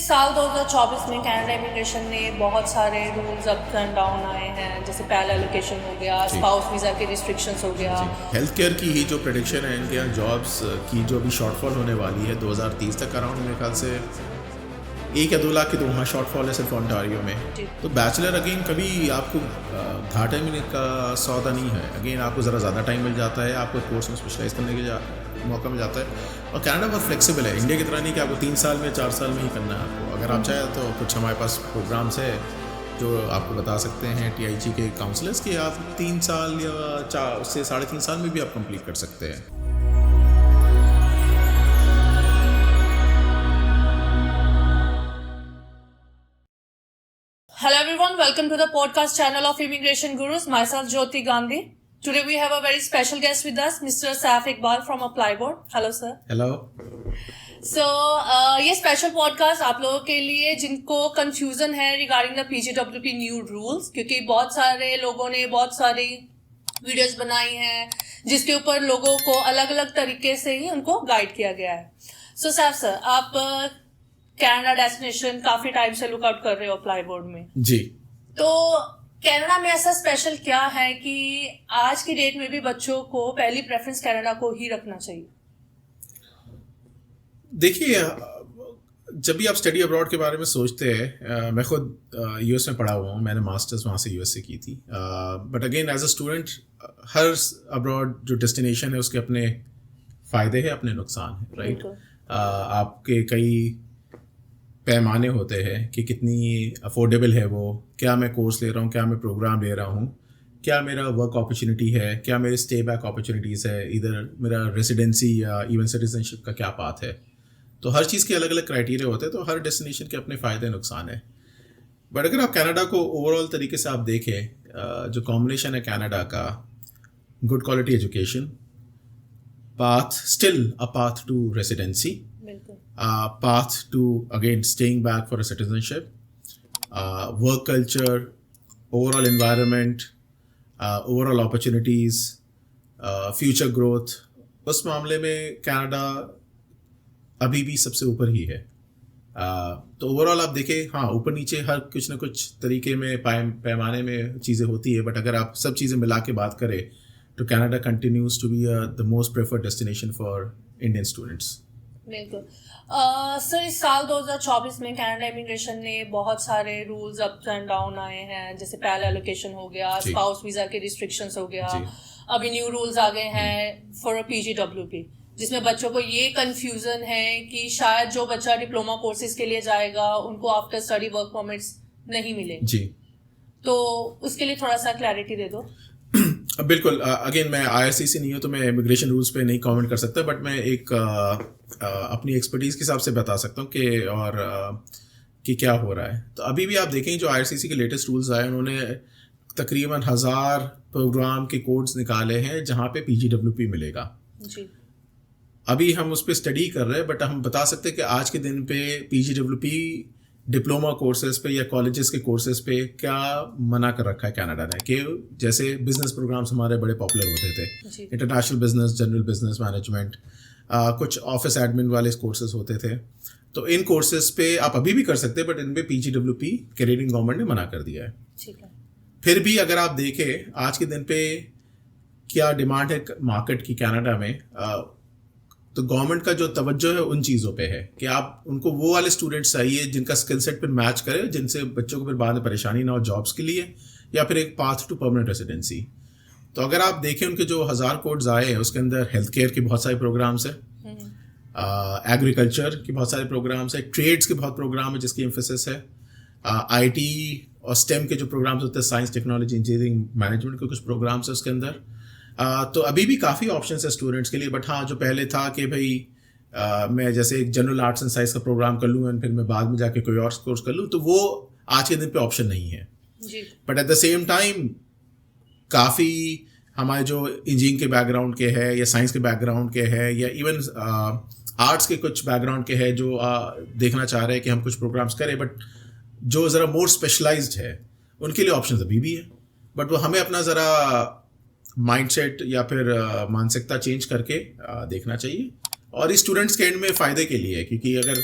इस साल 2024 में कनाडा इमिग्रेशन ने बहुत सारे रूल्स अप एंड डाउन आए हैं, जैसे पहला एलोकेशन हो गया, स्पाउस वीज़ा के रिस्ट्रिक्शंस हो गया। हेल्थ केयर की ही जो प्रेडिक्शन है इनके यहाँ जॉब्स की जो अभी शॉर्टफॉल होने वाली है 2030 तक अराउंड मेरे ख्याल से 1 या 2 लाख की तो वहाँ शॉर्टफॉल है सिर्फ ओंटारियो में। तो बैचलर अगेन कभी आपको घाटे मिलने का सौदा नहीं है। अगेन आपको ज़रा ज़्यादा टाइम मिल जाता है, आपको कोर्स में स्पेशलाइज करने के मौका मिल जाता है। और कनाडा बहुत फ्लेक्सिबल है, इंडिया की तरह नहीं कि आपको 3 साल में 4 साल में ही करना है। आपको अगर आप चाहें तो कुछ हमारे पास प्रोग्राम्स है जो आपको बता सकते हैं TIG के काउंसलर्स कि आप 3 साल या 4 से 3.5 साल में भी आप कंप्लीट कर सकते हैं। Hello everyone, welcome to the podcast channel of Immigration Gurus. Myself Jyoti Gandhi. Today we have a very special guest with us, Mr. Saif Iqbal from Apply Board. Hello sir. Hello. So ये special podcast आप लोगों के लिए जिनको confusion है regarding the PGWP new rules, क्योंकि बहुत सारे लोगों ने बहुत सारी वीडियोस बनाई हैं जिसके ऊपर लोगों को अलग अलग तरीके से ही उनको गाइड किया गया है। सो सैफ सर, आप कनाडा डेस्टिनेशन काफी टाइम से लुकआउट कर रहे हो अप्लाई बोर्ड में जी। तो कनाडा में ऐसा स्पेशल क्या है कि आज की डेट में भी बच्चों को पहली प्रेफरेंस कनाडा को ही रखना चाहिए? देखिए, जब भी आप स्टडी अब्रॉड के बारे में सोचते हैं, मैं खुद US में पढ़ा हुआ हूँ, मैंने मास्टर्स वहाँ से US से की थी। But again as a student हर अब्रॉड जो डेस्टिनेशन है उसके अपने फ़ायदे हैं, अपने नुकसान हैं, राइट। आपके कई पैमाने होते हैं कि कितनी अफोर्डेबल है वो, क्या मैं कोर्स ले रहा हूँ, क्या मैं प्रोग्राम ले रहा हूँ, क्या मेरा वर्क अपॉर्चुनिटी है, क्या मेरे स्टे बैक अपॉर्चुनिटीज़ है, इधर मेरा रेसिडेंसी या इवन सिटीजनशिप का क्या पाथ है। तो हर चीज़ के अलग अलग क्राइटेरिया होते हैं, तो हर डेस्टिनेशन के अपने फ़ायदे नुकसान है। बट अगर आप कनाडा को ओवरऑल तरीके से आप देखें, जो कॉम्बिनेशन है कनाडा का, good quality education, path still a path to residency, path to again staying back for a citizenship, work culture, overall environment, overall opportunities, future growth, उस मामले में कनाडा अभी भी सबसे ऊपर ही है। तो ओवरऑल आप देखें, हाँ ऊपर नीचे हर कुछ ना कुछ तरीके में पैमाने में चीज़ें होती है, बट अगर आप सब चीज़ें मिला के बात करें तो Canada continues to be the most preferred destination for Indian students. बिल्कुल सर, इस साल 2024 में कनाडा इमिग्रेशन ने बहुत सारे रूल्स अप एंड डाउन आए हैं, जैसे पहला एलोकेशन हो गया, स्पाउस वीज़ा के रिस्ट्रिक्शंस हो गया, अभी न्यू रूल्स आ गए हैं फॉर अ PGWP, जिसमें बच्चों को ये कंफ्यूजन है कि शायद जो बच्चा डिप्लोमा कोर्सेज के लिए जाएगा उनको आफ्टर स्टडी वर्क परमिट्स नहीं मिले जी। तो उसके लिए थोड़ा सा क्लैरिटी दे दो। बिल्कुल, अगेन मैं IRCC नहीं हूँ तो मैं इमिग्रेशन रूल्स पे नहीं कमेंट कर सकता, बट मैं एक अपनी एक्सपर्टीज़ के हिसाब से बता सकता हूँ कि क्या हो रहा है। तो अभी भी आप देखें जो IRCC के लेटेस्ट रूल्स आए, उन्होंने तकरीबन 1000 प्रोग्राम के कोड्स निकाले हैं जहाँ पे PGWP मिलेगा जी। अभी हम उस पर स्टडी कर रहे हैं, बट हम बता सकते हैं कि आज के दिन पे PGWP डिप्लोमा कोर्सेज पे या कॉलेजेस के कोर्सेज पे क्या मना कर रखा है कनाडा ने, कि जैसे बिजनेस प्रोग्राम्स हमारे बड़े पॉपुलर होते थे, international business, general business management, कुछ ऑफिस एडमिन वाले कोर्सेज होते थे। तो इन कोर्सेज पे आप अभी भी कर सकते हैं, बट इन पे PGWP कैनेडियन गवर्नमेंट ने मना कर दिया है। फिर भी अगर आप देखें आज के दिन पे क्या डिमांड है मार्केट की कनाडा में, तो गवर्नमेंट का जो तवज्जो है उन चीज़ों पे है कि आप उनको वो वाले स्टूडेंट्स चाहिए जिनका स्किल सेट पर मैच करे, जिनसे बच्चों को फिर बाद में परेशानी ना हो जॉब्स के लिए, या फिर एक पाथ टू परमानेंट रेसिडेंसी। तो अगर आप देखें उनके जो 1000 कोड्स आए हैं उसके अंदर हेल्थ केयर के बहुत सारे प्रोग्राम्स हैं, एग्रीकल्चर के बहुत सारे प्रोग्राम्स हैं, ट्रेड्स के बहुत प्रोग्राम है जिसकी एम्फेसिस है, IT और STEM के जो प्रोग्राम्स होते हैं, साइंस, टेक्नोलॉजी, इंजीनियरिंग, मैनेजमेंट के कुछ प्रोग्राम्स है उसके अंदर। तो अभी भी काफ़ी ऑप्शंस है स्टूडेंट्स के लिए, बट हाँ जो पहले था कि भाई मैं जैसे एक जनरल आर्ट्स एंड साइंस का प्रोग्राम कर लूँ एंड फिर मैं बाद में जाके कोई और कोर्स कर लूँ, तो वो आज के दिन पे ऑप्शन नहीं है जी। But at the same time काफ़ी हमारे जो इंजीनियरिंग के बैकग्राउंड के है या साइंस के बैकग्राउंड के है या इवन आर्ट्स के कुछ बैकग्राउंड के है जो देखना चाह रहे हैं कि हम कुछ प्रोग्राम्स करें, बट जो ज़रा मोर स्पेशलाइज्ड है उनके लिए ऑप्शन अभी भी है, बट वो हमें अपना ज़रा माइंडसेट या फिर मानसिकता चेंज करके देखना चाहिए। और इस स्टूडेंट्स के एंड में फ़ायदे के लिए है, क्योंकि अगर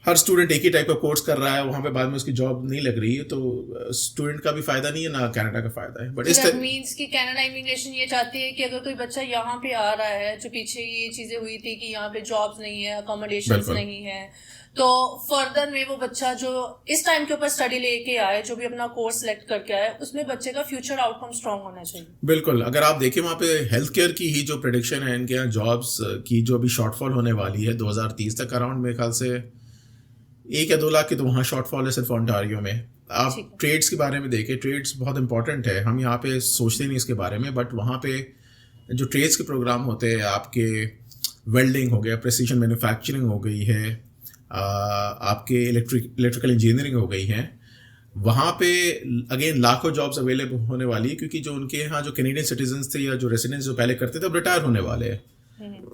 हर स्टूडेंट एक ही टाइप का कोर्स कर रहा है, वहाँ पे बाद में उसकी जॉब नहीं लग रही है, तो स्टूडेंट का भी फायदा नहीं है ना कनाडा का फायदा है। बट So इस that means कि कनाडा इमिग्रेशन ये चाहती है कि अगर कोई बच्चा यहाँ पे आ रहा है, जो पीछे ये चीजें हुई थी कि यहाँ पे जॉब्स नहीं है, अकोमोडेशंस नहीं है, तो फर्दर में वो बच्चा जो इस टाइम के ऊपर स्टडी लेके आए, जो भी अपना कोर्स सेलेक्ट करके आए, उसमें बच्चे का फ्यूचर आउटकम स्ट्रांग होना चाहिए। बिल्कुल, अगर आप देखें वहाँ पे हेल्थ केयर की ही जो प्रेडिक्शन है, इनके यहाँ जॉब्स की जो अभी शॉर्टफॉल होने वाली है 2030 तक, अराउंड मेरे ख्याल से 1 या 2 लाख की तो वहाँ शॉर्टफॉल है सिर्फ ओंटारियो में। आप ट्रेड्स के बारे में देखें, ट्रेड्स बहुत इंपॉर्टेंट है, हम यहाँ पे सोचते नहीं इसके बारे में, बट वहाँ पे जो ट्रेड्स के प्रोग्राम होते हैं, आपके वेल्डिंग हो गया, प्रिसीजन मैन्युफैक्चरिंग हो गई है, आपके इलेक्ट्रिकल इंजीनियरिंग हो गई है, वहाँ पे अगेन लाखों जॉब्स अवेलेबल होने वाली है, क्योंकि जो उनके यहाँ जो कैनेडियन सिटीजन्स थे या जो रेसिडेंट्स जो पहले करते थे अब रिटायर होने वाले हैं।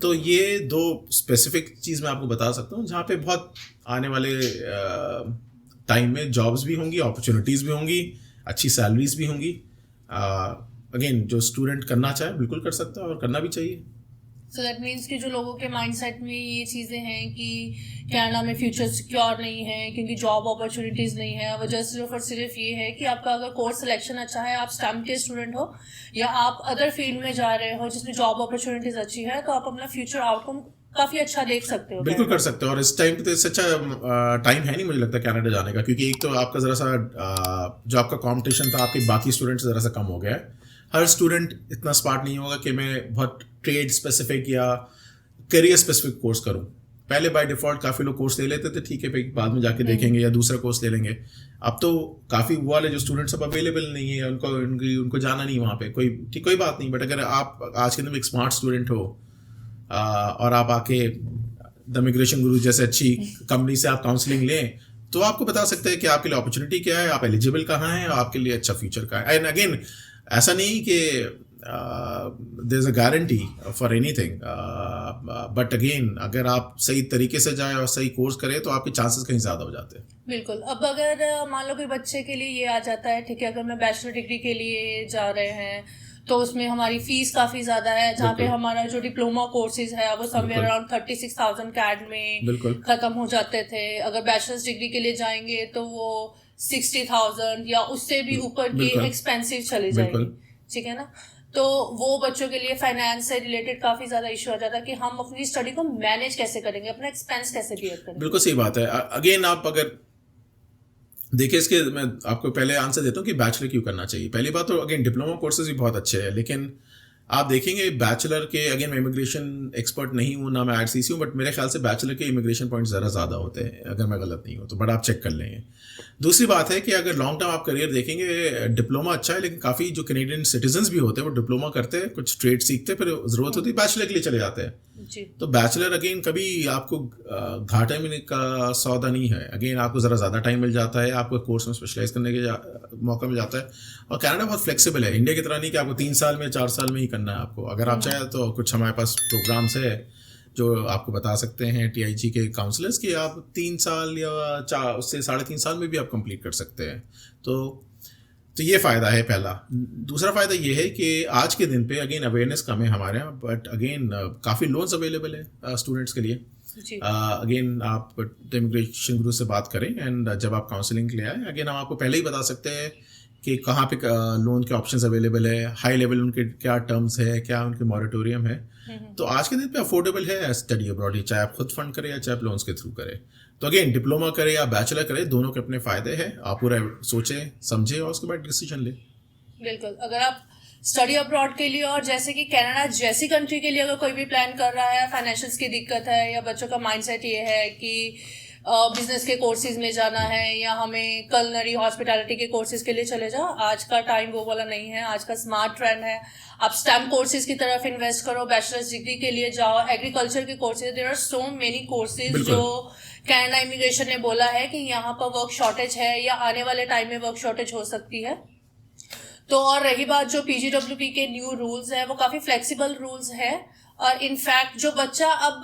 तो ये 2 स्पेसिफिक चीज़ मैं आपको बता सकता हूँ जहाँ पे बहुत आने वाले टाइम में जॉब्स भी होंगी, अपॉर्चुनिटीज़ भी होंगी, अच्छी सैलरीज भी होंगी। अगेन जो स्टूडेंट करना चाहे बिल्कुल कर सकता है और करना भी चाहिए। सो दैट मीन्स कि जो लोगों के माइंडसेट में ये चीज़ें हैं कि कनाडा में फ्यूचर सिक्योर नहीं है क्योंकि जॉब अपॉर्चुनिटीज़ नहीं है, वजह सिर्फ और सिर्फ ये है कि आपका अगर कोर्स सिलेक्शन अच्छा है, आप स्टैम्प के स्टूडेंट हो या आप अदर फील्ड में जा रहे हो जिसमें जॉब अपॉर्चुनिटीज़ अच्छी है, तो आप अपना फ्यूचर आउटकम काफ़ी अच्छा देख सकते हो। बिल्कुल कर सकते हो, और इस टाइम पे तो इससे अच्छा टाइम है नहीं मुझे लगता कनाडा जाने का, क्योंकि एक तो आपका ज़रा सा जो आपका कॉम्पिटिशन था आपके बाकी स्टूडेंट से ज़रा सा कम हो गया है। हर स्टूडेंट इतना स्मार्ट नहीं होगा कि मैं बहुत ट्रेड स्पेसिफिक या करियर स्पेसिफिक कोर्स करूं। पहले बाय डिफ़ॉल्ट काफ़ी लोग कोर्स ले लेते थे, ठीक है भाई बाद में जाके देखेंगे या दूसरा कोर्स ले लेंगे। अब तो काफ़ी वो वाले जो स्टूडेंट्स अब अवेलेबल नहीं है, उनको जाना नहीं वहाँ पे, कोई बात नहीं। बट अगर आप आज के दिन में एक स्मार्ट स्टूडेंट हो और आप आके द इमिग्रेशन गुरु जैसे अच्छी कंपनी से आप काउंसलिंग लें, तो आपको बता सकते हैं कि आपके लिए अपॉर्चुनिटी क्या है, आप एलिजिबल कहाँ हैं और आपके लिए अच्छा फ्यूचर का है। एंड अगेन ऐसा नहीं कि there is a guarantee for anything, but again अगर आप सही तरीके से जाए और सही कोर्स करें तो आपके चांसेस कहीं ज़्यादा हो जाते हैं। बिल्कुल। अब अगर मान लो कोई बच्चे के लिए ये आ जाता है, ठीक है, अगर मैं बैचलर डिग्री के लिए जा रहे हैं तो उसमें हमारी फीस काफ़ी ज़्यादा है, जहाँ पे हमारा जो डिप्लोमा कोर्सेज है वो समवेयर अराउंड 36,000 कैड में ख़त्म हो जाते थे। अगर बैचलर्स डिग्री के लिए जाएंगे तो वो 60,000 या उससे भी ऊपर की एक्सपेंसिव चली जाएगी, ठीक है ना। तो वो बच्चों के लिए फाइनेंस से रिलेटेड काफ़ी ज़्यादा इशू आ जाता है कि हम अपनी स्टडी को मैनेज कैसे करेंगे, अपना एक्सपेंस कैसे बियर करेंगे। बिल्कुल सही बात है। अगेन आप अगर देखिए, इसके मैं आपको पहले आंसर देता हूँ कि बैचलर क्यों करना चाहिए। पहली बात तो अगेन डिप्लोमा कोर्सेज भी बहुत अच्छे हैं, लेकिन आप देखेंगे बैचलर के, अगेन मैं इमिग्रेशन एक्सपर्ट नहीं हूँ ना मैं आरसीसी हूँ, बट मेरे ख्याल से बैचलर के इमिग्रेशन पॉइंट्स ज़्यादा होते हैं, अगर मैं गलत नहीं हूँ तो, बट आप चेक कर लेंगे। दूसरी बात है कि अगर लॉन्ग टर्म आप करियर देखेंगे, डिप्लोमा अच्छा है, लेकिन काफ़ी जो कैनेडियन सिटीजन्स भी होते हैं वो डिप्लोमा करते हैं, कुछ ट्रेड सीखते हैं, फिर ज़रूरत होती है बैचलर के लिए चले जाते हैं। तो बैचलर अगेन कभी आपको घाटे में का सौदा नहीं है। अगेन आपको ज़रा ज़्यादा टाइम मिल जाता है, आपको कोर्स में स्पेशलाइज करने के मौका मिल जाता है, और कनाडा बहुत फ्लेक्सिबल है, इंडिया की तरह नहीं कि आपको 3 साल में 4 साल में ही करना है आपको। अगर आप चाहें तो कुछ हमारे पास प्रोग्राम्स है जो आपको बता सकते हैं TIG के काउंसलर्स कि आप 3 साल या उससे 3.5 साल में भी आप कंप्लीट कर सकते हैं। तो ये फ़ायदा है पहला। दूसरा फ़ायदा ये है कि आज के दिन पे अगेन अवेयरनेस कम है हमारे यहाँ, बट अगेन काफ़ी लोन्स अवेलेबल है स्टूडेंट्स के लिए। अगेन आप इमिग्रेशन गुरु से बात करें एंड जब आप काउंसलिंग के लिए आए, अगेन हम आपको पहले ही बता सकते हैं कि कहाँ पे लोन के ऑप्शंस अवेलेबल है, हाई लेवल उनके क्या टर्म्स है, क्या उनके मॉरेटोरियम है। तो आज के दिन पे अफोर्डेबल है स्टडी अब्रॉड, चाहे आप खुद फंड करें या चाहे आप लोन्स के थ्रू करें। तो अगेन डिप्लोमा करें या बैचलर करें, दोनों के अपने फ़ायदे हैं। आप पूरा सोचें समझें और उसके बाद डिसीजन लें। बिल्कुल। अगर आप स्टडी अब्रॉड के लिए और जैसे कि कनाडा जैसी कंट्री के लिए अगर कोई भी प्लान कर रहा है, फाइनेंशियल्स की दिक्कत है या बच्चों का माइंडसेट ये है कि बिजनेस के कोर्सेज में जाना है या हमें कलनरी हॉस्पिटैलिटी के कोर्सेज के लिए चले जाओ, आज का टाइम वो वाला नहीं है। आज का स्मार्ट ट्रेंड है, आप स्टेम कोर्सेज की तरफ इन्वेस्ट करो, बैचलर्स डिग्री के लिए जाओ, एग्रीकल्चर के courses, there are so many courses जो कनाडा इमिग्रेशन ने बोला है कि यहाँ पर वर्क शॉर्टेज है या आने वाले टाइम में वर्क शॉर्टेज हो सकती है। तो और रही बात जो PGWP के न्यू रूल्स है, वो काफ़ी फ्लेक्सिबल रूल्स है, और इनफैक्ट जो बच्चा अब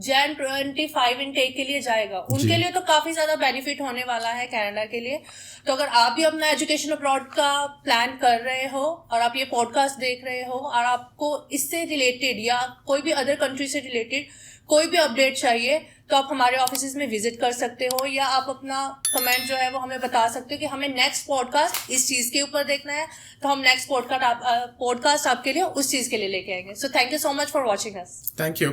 Jan 25 इनटेक के लिए जाएगा उनके लिए तो काफ़ी ज़्यादा बेनिफिट होने वाला है कनाडा के लिए। तो अगर आप भी अपना एजुकेशन अब्रॉड का प्लान कर रहे हो और आप ये पॉडकास्ट देख रहे हो और आपको इससे रिलेटेड या कोई भी अदर कंट्री से रिलेटेड कोई भी अपडेट चाहिए तो आप हमारे ऑफिस में विजिट कर सकते हो, या आप अपना कमेंट जो है वो हमें बता सकते हो कि हमें नेक्स्ट पॉडकास्ट इस चीज़ के ऊपर देखना है, तो हम नेक्स्ट पॉडकास्ट आपके लिए उस चीज़ के लिए लेके आएंगे. So thank you so much for watching us. Thank you.